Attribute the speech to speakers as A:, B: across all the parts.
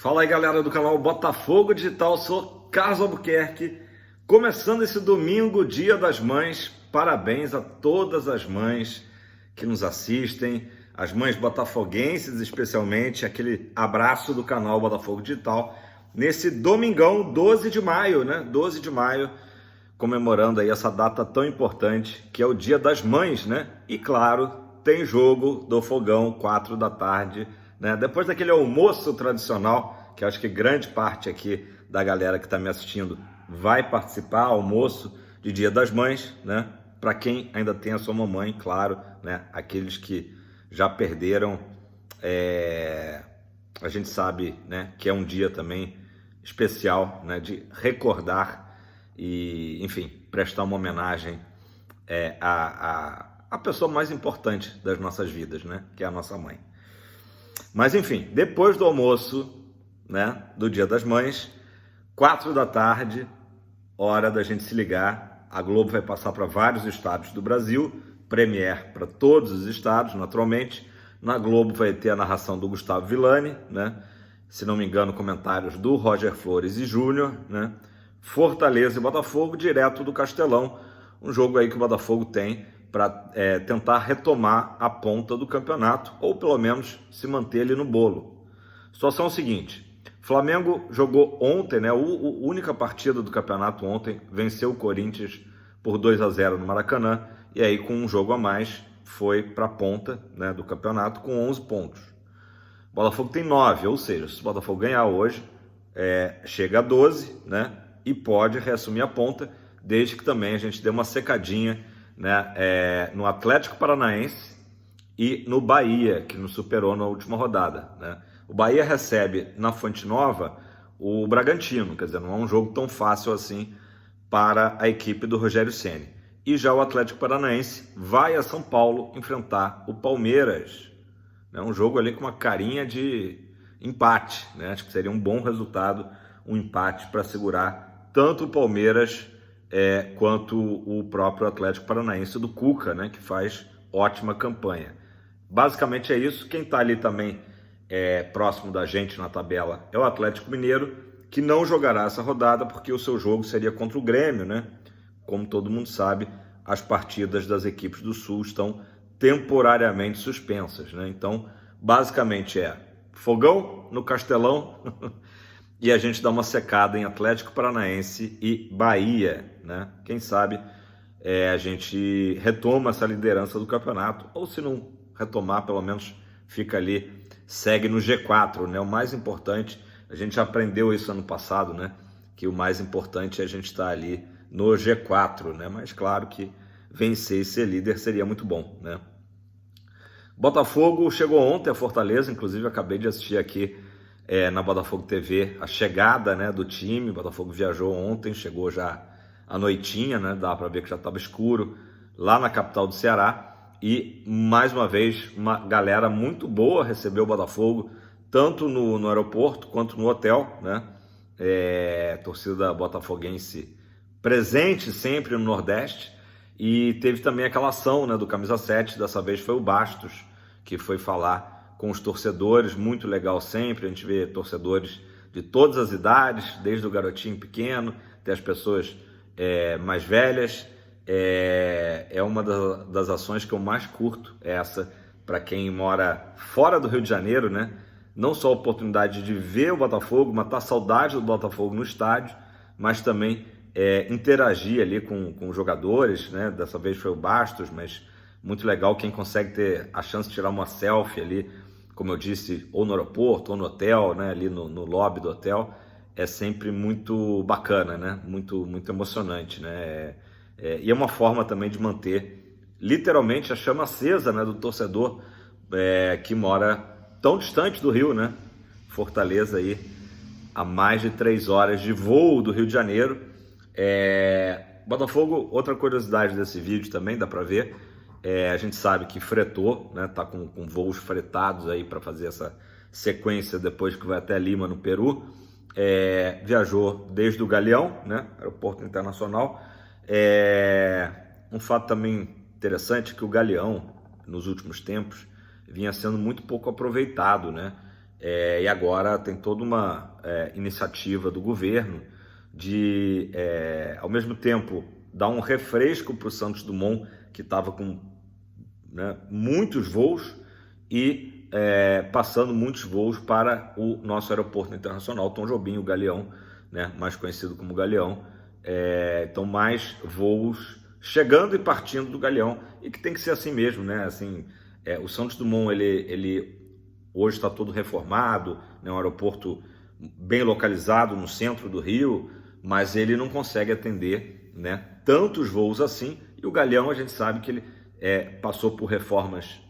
A: Fala aí, galera do canal Botafogo Digital, sou Carlos Albuquerque, começando esse domingo, Dia das Mães. Parabéns a todas as mães que nos assistem, as mães botafoguenses especialmente, aquele abraço do canal Botafogo Digital, nesse domingão, 12 de maio, né? 12 de maio, comemorando aí essa data tão importante, que é o Dia das Mães, né? E claro, tem jogo do Fogão, 4 da tarde, né? Depois daquele almoço tradicional, que acho que grande parte aqui da galera que está me assistindo vai participar, almoço de Dia das Mães, né? Para quem ainda tem a sua mamãe, claro, né? Aqueles que já perderam, a gente sabe, né? Que é um dia também especial, né? De recordar e, enfim, prestar uma homenagem à pessoa mais importante das nossas vidas, né? Que é a nossa mãe. Mas enfim, depois do almoço, né, do Dia das Mães, 4 da tarde, hora da gente se ligar. A Globo vai passar para vários estados do Brasil, Premiere para todos os estados, naturalmente. Na Globo vai ter a narração do Gustavo Villani, né? Se não me engano, comentários do Roger Flores e Júnior, né? Fortaleza e Botafogo, direto do Castelão, um jogo aí que o Botafogo tem para tentar retomar a ponta do campeonato, ou pelo menos se manter ali no bolo. A situação é a seguinte: Flamengo jogou ontem, né, a única partida do campeonato ontem, venceu o Corinthians por 2-0 no Maracanã, e aí com um jogo a mais foi para a ponta, né, do campeonato com 11 pontos. O Botafogo tem 9, ou seja, se o Botafogo ganhar hoje, chega a 12, né, e pode reassumir a ponta, desde que também a gente dê uma secadinha, né, no Atlético Paranaense e no Bahia, que nos superou na última rodada, né? O Bahia recebe na Fonte Nova o Bragantino, quer dizer, não é um jogo tão fácil assim para a equipe do Rogério Ceni. E já o Atlético Paranaense vai a São Paulo enfrentar o Palmeiras, né? Um jogo ali com uma carinha de empate, né? Acho que seria um bom resultado, um empate para segurar tanto o Palmeiras quanto o próprio Atlético Paranaense do Cuca, né? Que faz ótima campanha. Basicamente é isso. Quem está ali também próximo da gente na tabela é o Atlético Mineiro, que não jogará essa rodada porque o seu jogo seria contra o Grêmio, né? Como todo mundo sabe, as partidas das equipes do Sul estão temporariamente suspensas, né? Então, basicamente Fogão no Castelão e a gente dá uma secada em Atlético Paranaense e Bahia, né? Quem sabe a gente retoma essa liderança do campeonato, ou se não retomar, pelo menos fica ali, segue no G4, né? O mais importante, a gente já aprendeu isso ano passado, né? Que o mais importante é a gente estar ali no G4, né? Mas claro que vencer e ser líder seria muito bom, né? Botafogo chegou ontem a Fortaleza, inclusive acabei de assistir aqui na Botafogo TV a chegada, né, do time. O Botafogo viajou ontem, chegou já à noitinha, né? Dá para ver que já estava escuro lá na capital do Ceará. E, mais uma vez, uma galera muito boa recebeu o Botafogo, tanto no aeroporto quanto no hotel, né? Torcida botafoguense presente sempre no Nordeste. E teve também aquela ação, né, do Camisa 7, dessa vez foi o Bastos, que foi falar com os torcedores, muito legal sempre. A gente vê torcedores de todas as idades, desde o garotinho pequeno até as pessoas mais velhas. É uma das ações que eu mais curto, essa, para quem mora fora do Rio de Janeiro, né? Não só a oportunidade de ver o Botafogo, matar a saudade do Botafogo no estádio, mas também interagir ali com os jogadores, né? Dessa vez foi o Bastos, mas muito legal quem consegue ter a chance de tirar uma selfie ali, como eu disse, ou no aeroporto, ou no hotel, né? Ali no lobby do hotel, é sempre muito bacana, né? Muito, muito emocionante, né? E é uma forma também de manter literalmente a chama acesa, né, do torcedor que mora tão distante do Rio, né? Fortaleza aí a mais de 3 horas de voo do Rio de Janeiro. Botafogo, outra curiosidade desse vídeo também, dá para ver, a gente sabe que fretou, né? Tá com voos fretados aí para fazer essa sequência depois que vai até Lima, no Peru. Viajou desde o Galeão, né? Aeroporto Internacional. Um fato também interessante é que o Galeão, nos últimos tempos, vinha sendo muito pouco aproveitado, né? E agora tem toda uma iniciativa do governo de, ao mesmo tempo, dar um refresco para o Santos Dumont, que estava com, né, muitos voos, e passando muitos voos para o nosso aeroporto internacional, Tom Jobim, o Galeão, né, mais conhecido como Galeão. Então, mais voos chegando e partindo do Galeão, e que tem que ser assim mesmo, né? Assim, o Santos Dumont, ele hoje está todo reformado, né? Um aeroporto bem localizado no centro do Rio, mas ele não consegue atender, né, tantos voos assim. E o Galeão, a gente sabe que ele passou por reformas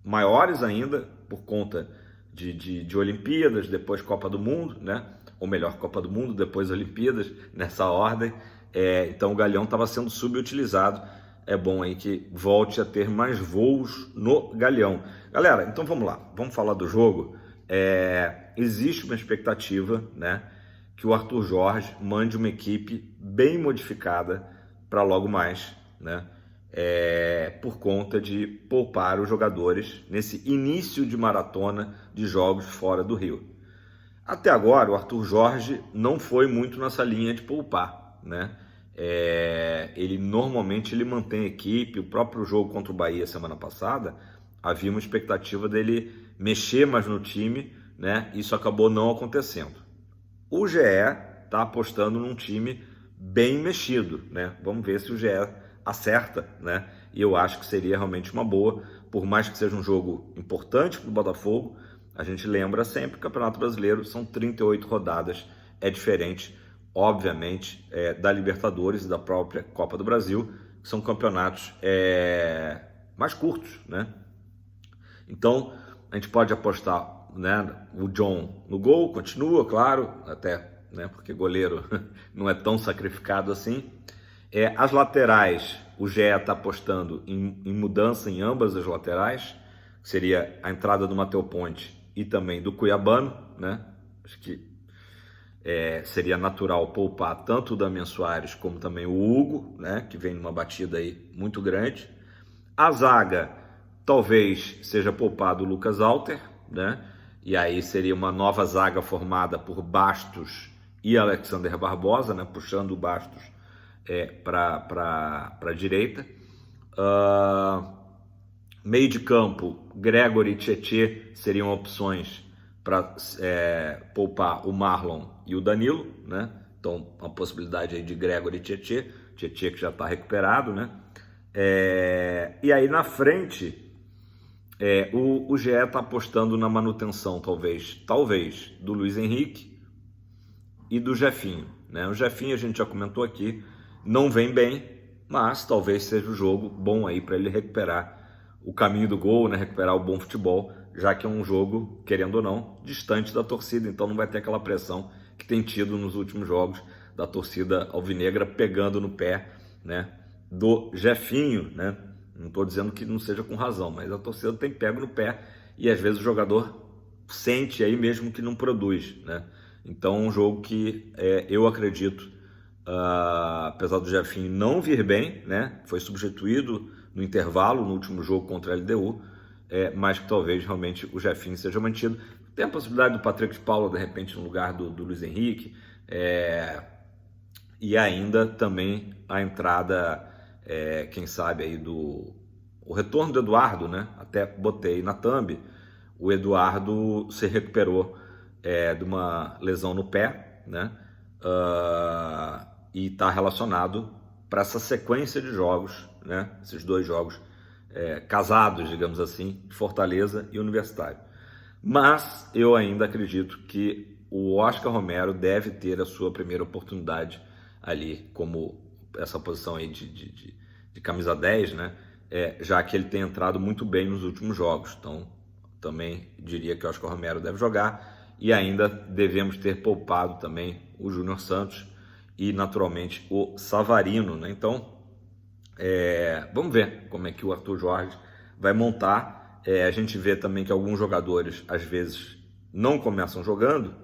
A: maiores ainda, por conta de Olimpíadas, depois Copa do Mundo, né? Ou melhor, Copa do Mundo, depois Olimpíadas, nessa ordem. Então o Galeão estava sendo subutilizado. É bom aí que volte a ter mais voos no Galeão. Galera, então vamos lá, vamos falar do jogo. Existe uma expectativa, né, que o Arthur Jorge mande uma equipe bem modificada para logo mais, né, por conta de poupar os jogadores nesse início de maratona de jogos fora do Rio. Até agora, o Arthur Jorge não foi muito nessa linha de poupar, né? Ele normalmente mantém a equipe. O próprio jogo contra o Bahia semana passada, havia uma expectativa dele mexer mais no time, né? Isso acabou não acontecendo. O GE está apostando num time bem mexido, né? Vamos ver se o GE acerta, né? E eu acho que seria realmente uma boa, por mais que seja um jogo importante para o Botafogo. A gente lembra sempre que o Campeonato Brasileiro são 38 rodadas, é diferente, obviamente, da Libertadores e da própria Copa do Brasil, que são campeonatos mais curtos, né? Então, a gente pode apostar, né, o John no gol, continua, claro, até, né, porque goleiro não é tão sacrificado assim. As laterais, o GE está apostando em mudança em ambas as laterais, que seria a entrada do Matheus Ponte e também do Cuiabano, né? Acho que seria natural poupar tanto o Damian Soares como também o Hugo, né, que vem numa batida aí muito grande. A zaga, talvez seja poupado o Lucas Alter, né? E aí seria uma nova zaga formada por Bastos e Alexander Barbosa, né, puxando o Bastos para a direita. Meio de campo, Gregory e Tietê seriam opções para poupar o Marlon e o Danilo, né? Então, uma possibilidade aí de Gregory e Tietê que já está recuperado, né? E aí na frente, o GE está apostando na manutenção, talvez, do Luiz Henrique e do Jefinho, né? O Jefinho, a gente já comentou aqui, não vem bem, mas talvez seja o jogo bom aí para ele recuperar o caminho do gol, né? Recuperar o bom futebol, já que é um jogo, querendo ou não, distante da torcida, então não vai ter aquela pressão que tem tido nos últimos jogos da torcida alvinegra pegando no pé, né, do Jefinho, né? Não estou dizendo que não seja com razão, mas a torcida tem pego no pé e às vezes o jogador sente aí mesmo que não produz, né? Então é um jogo que eu acredito, apesar do Jefinho não vir bem, né? Foi substituído no intervalo no último jogo contra a LDU, mas que talvez realmente o Jefinho seja mantido. Tem a possibilidade do Patrick de Paula, de repente, no lugar do Luiz Henrique, e ainda também a entrada, quem sabe, aí o retorno do Eduardo, né? Até botei na thumb, o Eduardo se recuperou de uma lesão no pé, né? E está relacionado para essa sequência de jogos, né? Esses dois jogos casados, digamos assim, Fortaleza e Universitário. Mas eu ainda acredito que o Oscar Romero deve ter a sua primeira oportunidade ali, como essa posição aí de camisa 10, né? Já que ele tem entrado muito bem nos últimos jogos. Então, também diria que o Oscar Romero deve jogar. E ainda devemos ter poupado também o Júnior Santos e, naturalmente, o Savarino, né? Então, vamos ver como é que o Arthur Jorge vai montar. A gente vê também que alguns jogadores, às vezes, não começam jogando,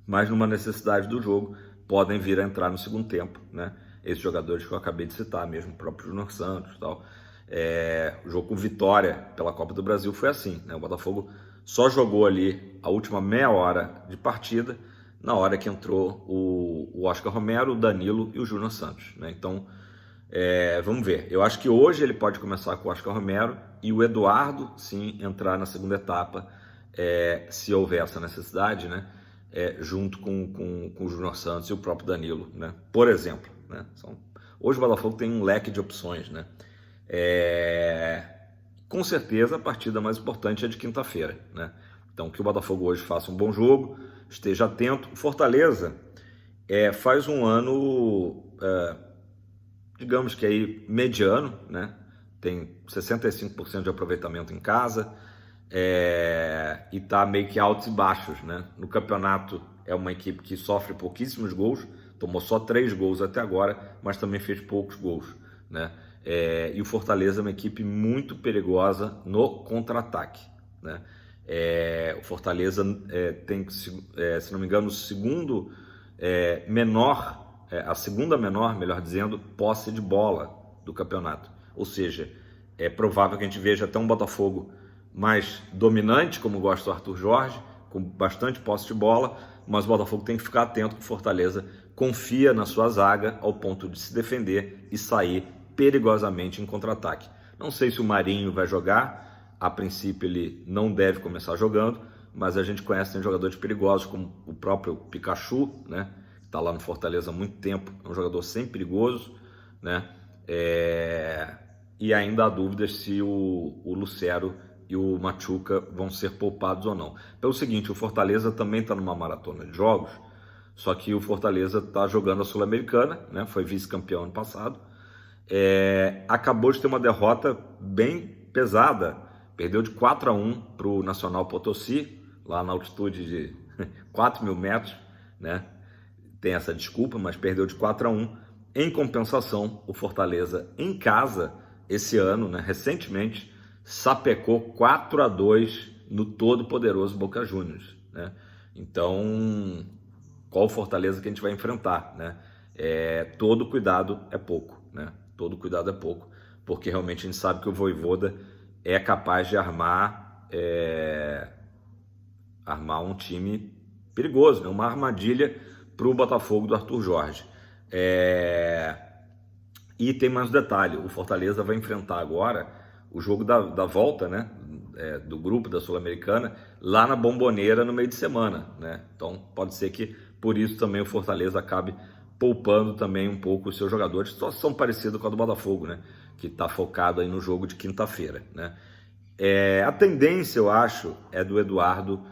A: mas numa necessidade do jogo, podem vir a entrar no segundo tempo, né? Esses jogadores que eu acabei de citar, mesmo o próprio Júnior Santos e tal. O jogo com Vitória pela Copa do Brasil foi assim, né? O Botafogo só jogou ali a última meia hora de partida, na hora que entrou o Oscar Romero, o Danilo e o Júnior Santos, né? Então, vamos ver. Eu acho que hoje ele pode começar com o Oscar Romero e o Eduardo, sim, entrar na segunda etapa, se houver essa necessidade, né? Junto com o Júnior Santos e o próprio Danilo, né? Por exemplo, né? Hoje o Botafogo tem um leque de opções, né? Com certeza a partida mais importante é de quinta-feira, né? Então que o Botafogo hoje faça um bom jogo, esteja atento. O Fortaleza faz um ano, digamos que aí mediano, né? Tem 65% de aproveitamento em casa, e tá meio que altos e baixos, né? No campeonato é uma equipe que sofre pouquíssimos gols, tomou só 3 gols até agora, mas também fez poucos gols, né? E o Fortaleza é uma equipe muito perigosa no contra-ataque, né? O Fortaleza tem, se não me engano, o segundo menor, a segunda menor, melhor dizendo, posse de bola do campeonato. Ou seja, é provável que a gente veja até um Botafogo mais dominante, como gosta o Arthur Jorge, com bastante posse de bola, mas o Botafogo tem que ficar atento que o Fortaleza confia na sua zaga ao ponto de se defender e sair perigosamente em contra-ataque. Não sei se o Marinho vai jogar, a princípio ele não deve começar jogando, mas a gente conhece tem jogadores perigosos como o próprio Pikachu, né? Está lá no Fortaleza há muito tempo, é um jogador sempre perigoso, né? E ainda há dúvidas se o Lucero e o Machuca vão ser poupados ou não. Pelo seguinte, o Fortaleza também está numa maratona de jogos, só que o Fortaleza está jogando a Sul-Americana, né? Foi vice-campeão ano passado, acabou de ter uma derrota bem pesada, perdeu de 4-1 para o Nacional Potosí, lá na altitude de 4.000 metros, né? Tem essa desculpa, mas perdeu de 4-1. Em compensação, o Fortaleza em casa, esse ano, né, recentemente, sapecou 4-2 no todo-poderoso Boca Juniors, né? Então, qual Fortaleza que a gente vai enfrentar, né? Todo cuidado é pouco, né? Todo cuidado é pouco, porque realmente a gente sabe que o Vojvoda é capaz de armar um time perigoso, né? Uma armadilha para o Botafogo do Arthur Jorge. E tem mais um detalhe, o Fortaleza vai enfrentar agora o jogo da volta, né? Do grupo da Sul-Americana, lá na Bombonera no meio de semana, né? Então pode ser que por isso também o Fortaleza acabe poupando também um pouco os seus jogadores, situação parecida com a do Botafogo, né? Que está focado aí no jogo de quinta-feira, né? A tendência, eu acho, é do Eduardo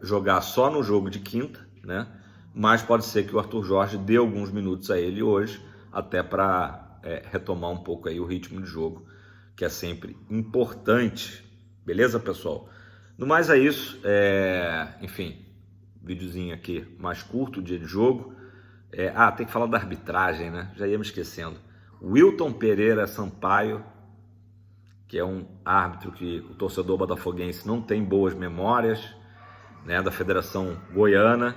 A: jogar só no jogo de quinta, né? Mas pode ser que o Arthur Jorge dê alguns minutos a ele hoje, até para retomar um pouco aí o ritmo de jogo, que é sempre importante. Beleza, pessoal? No mais é isso. Enfim, videozinho aqui mais curto, dia de jogo. Tem que falar da arbitragem, né? Já ia me esquecendo. Wilton Pereira Sampaio, que é um árbitro que o torcedor botafoguense não tem boas memórias, né, da Federação Goiana,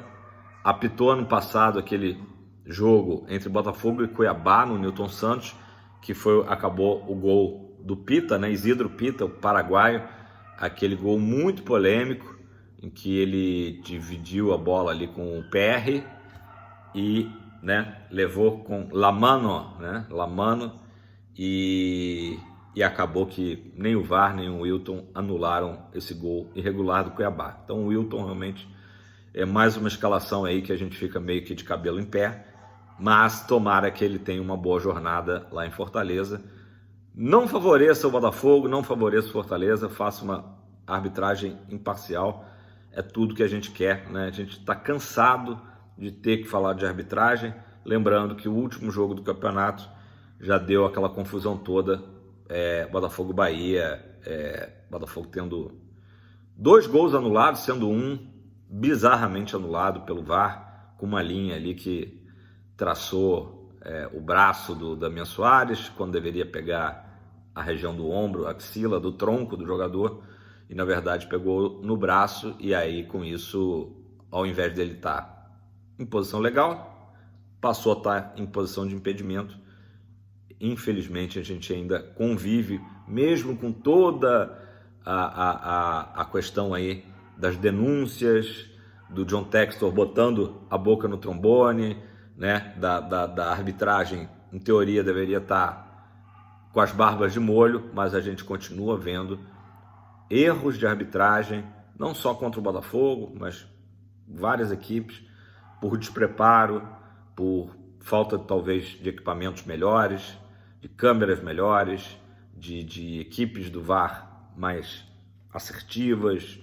A: apitou ano passado aquele jogo entre Botafogo e Cuiabá no Newton Santos, que acabou o gol do Pita, né, Isidro Pita, o paraguaio, aquele gol muito polêmico, em que ele dividiu a bola ali com o PR e, né, levou com La Mano, né, La Mano, e acabou que nem o VAR nem o Wilton anularam esse gol irregular do Cuiabá. Então o Wilton realmente é mais uma escalação aí que a gente fica meio que de cabelo em pé, mas tomara que ele tenha uma boa jornada lá em Fortaleza. Não favoreça o Botafogo, não favoreça o Fortaleza, faça uma arbitragem imparcial, é tudo que a gente quer, né? A gente está cansado de ter que falar de arbitragem, lembrando que o último jogo do campeonato já deu aquela confusão toda, Botafogo-Bahia, Botafogo tendo 2 gols anulados, sendo um bizarramente anulado pelo VAR, com uma linha ali que traçou o braço do Damian Soares, quando deveria pegar a região do ombro, a axila, do tronco do jogador, e na verdade pegou no braço, e aí com isso, ao invés dele estar em posição legal, passou a estar em posição de impedimento. Infelizmente a gente ainda convive, mesmo com toda a questão aí das denúncias, do John Textor botando a boca no trombone, né? Da arbitragem, em teoria, deveria estar com as barbas de molho, mas a gente continua vendo erros de arbitragem, não só contra o Botafogo, mas várias equipes, por despreparo, por falta talvez de equipamentos melhores, de câmeras melhores, de equipes do VAR mais assertivas,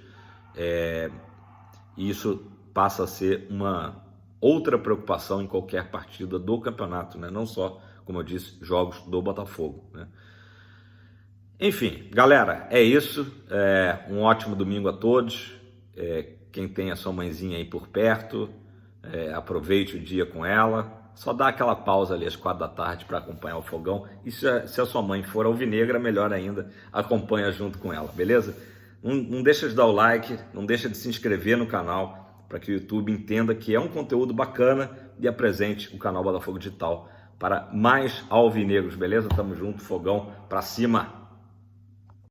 A: e isso passa a ser uma outra preocupação em qualquer partida do campeonato, né? Não só, como eu disse, jogos do Botafogo, né? Enfim, galera, é isso. Um ótimo domingo a todos. Quem tem a sua mãezinha aí por perto, aproveite o dia com ela. Só dá aquela pausa ali às 4 da tarde para acompanhar o fogão. E se a sua mãe for alvinegra, melhor ainda, acompanha junto com ela, beleza? Não deixa de dar o like, não deixa de se inscrever no canal para que o YouTube entenda que é um conteúdo bacana e apresente o canal Botafogo Digital para mais alvinegros, beleza? Tamo junto, fogão pra cima!